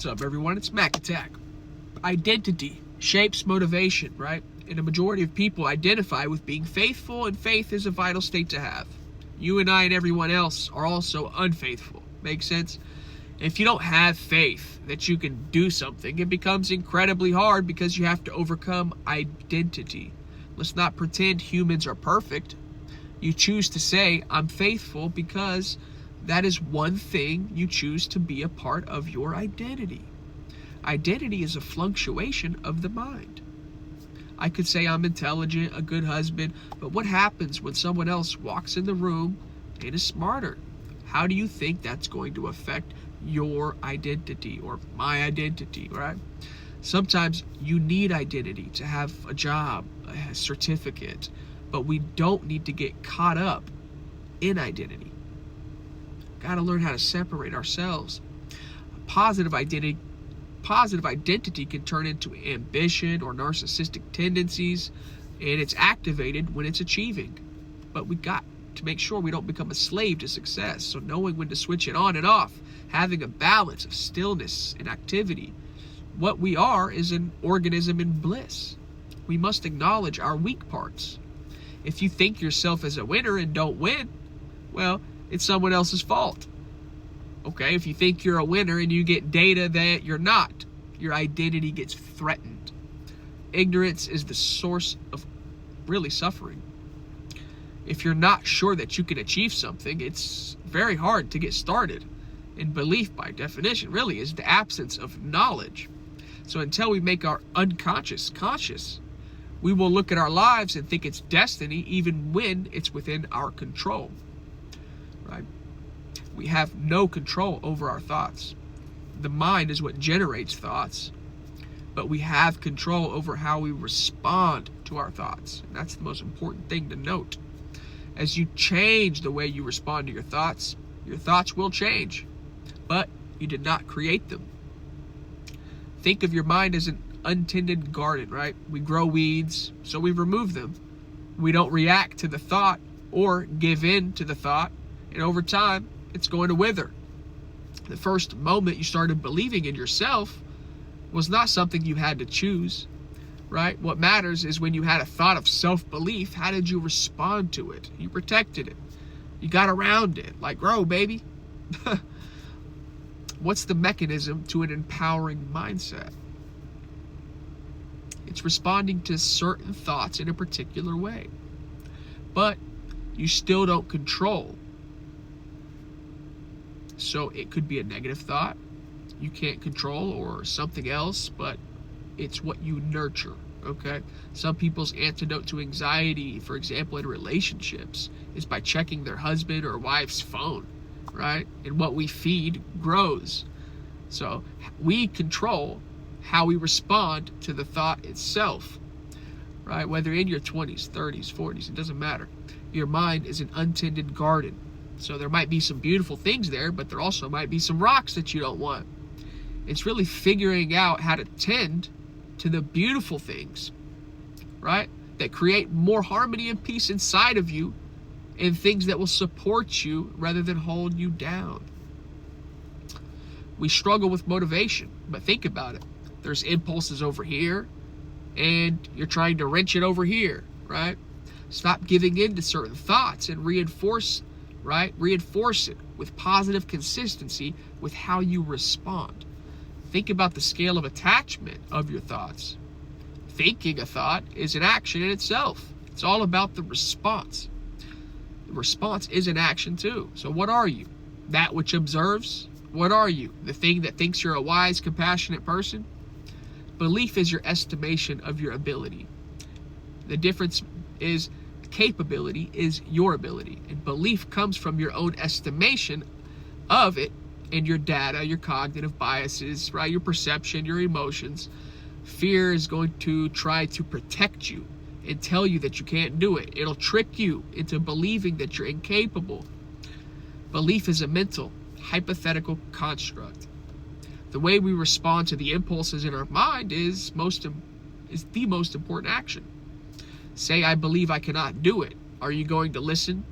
up, everyone? It's Mac Attack. Identity shapes motivation, right? And a majority of people identify with being faithful, and faith is a vital state to have. You and I and everyone else are also unfaithful. Make sense? If you don't have faith that you can do something, it becomes incredibly hard because you have to overcome identity. Let's not pretend humans are perfect. You choose to say, I'm faithful, because that is one thing you choose to be a part of your identity. Identity is a fluctuation of the mind. I could say I'm intelligent, a good husband, but what happens when someone else walks in the room and is smarter? How do you think that's going to affect your identity or my identity, right? Sometimes you need identity to have a job, a certificate, but we don't need to get caught up in identity. Got to learn how to separate ourselves. Positive identity can turn into ambition or narcissistic tendencies, and it's activated when it's achieving. But we got to make sure we don't become a slave to success. So knowing when to switch it on and off, having a balance of stillness and activity. What we are is an organism in bliss. We must acknowledge our weak parts. If you think yourself as a winner and don't win, well, it's someone else's fault. Okay, if you think you're a winner and you get data that you're not, your identity gets threatened. Ignorance is the source of really suffering. If you're not sure that you can achieve something, it's very hard to get started. And belief, by definition, really is the absence of knowledge. So until we make our unconscious conscious, we will look at our lives and think it's destiny, even when it's within our control. Right? We have no control over our thoughts. The mind is what generates thoughts, but we have control over how we respond to our thoughts. And that's the most important thing to note. As you change the way you respond to your thoughts will change, but you did not create them. Think of your mind as an untended garden, right? We grow weeds, so we remove them. We don't react to the thought or give in to the thought, and over time, it's going to wither. The first moment you started believing in yourself was not something you had to choose, right? What matters is when you had a thought of self-belief, how did you respond to it? You protected it. You got around it. Like, grow, baby. What's the mechanism to an empowering mindset? It's responding to certain thoughts in a particular way. But you still don't control. So it could be a negative thought you can't control, or something else, but it's what you nurture, okay? Some people's antidote to anxiety, for example, in relationships, is by checking their husband or wife's phone, right? And what we feed grows. So we control how we respond to the thought itself, right? Whether in your 20s, 30s, 40s, it doesn't matter. Your mind is an untended garden. So there might be some beautiful things there, but there also might be some rocks that you don't want. It's really figuring out how to tend to the beautiful things, right? That create more harmony and peace inside of you, and things that will support you rather than hold you down. We struggle with motivation, but think about it. There's impulses over here, and you're trying to wrench it over here, right? Stop giving in to certain thoughts and reinforce it with positive consistency with how you respond. Think about the scale of attachment of your thoughts. Thinking a thought is an action in itself. It's all about the response. The response is an action too. So what are you? That which observes? What are you? The thing that thinks you're a wise, compassionate person? Belief is your estimation of your ability. The difference is capability is your ability, and belief comes from your own estimation of it and your data, your cognitive biases, right? Your perception, your emotions. Fear is going to try to protect you and tell you that you can't do it. It'll trick you into believing that you're incapable. Belief is a mental, hypothetical construct. The way we respond to the impulses in our mind is the most important action. Say, I believe I cannot do it. Are you going to listen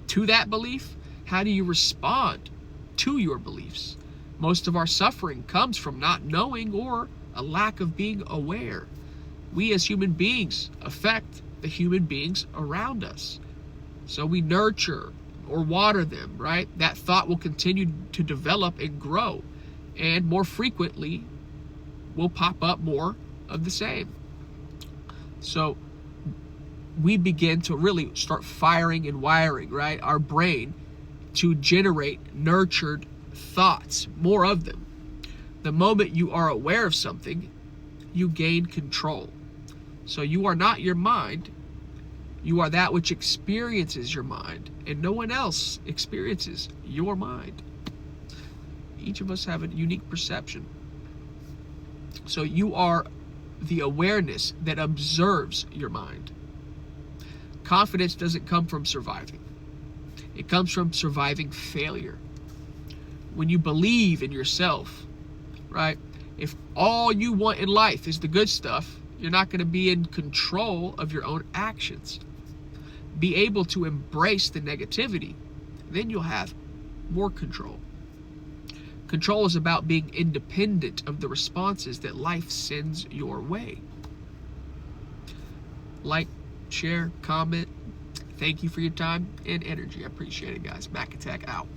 to that belief? How do you respond to your beliefs? Most of our suffering comes from not knowing or a lack of being aware. We as human beings affect the human beings around us. So we nurture or water them, right? That thought will continue to develop and grow, and more frequently will pop up more of the same. So we begin to really start firing and wiring, right, our brain to generate nurtured thoughts, more of them. The moment you are aware of something, you gain control. So you are not your mind, you are that which experiences your mind, and no one else experiences your mind. Each of us have a unique perception. So you are the awareness that observes your mind. Confidence doesn't come from surviving. It comes from surviving failure. When you believe in yourself, right? If all you want in life is the good stuff, you're not going to be in control of your own actions. Be able to embrace the negativity, then you'll have more control. Control is about being independent of the responses that life sends your way. Like, share, comment. Thank you for your time and energy. I appreciate it, guys. Mac Attack out.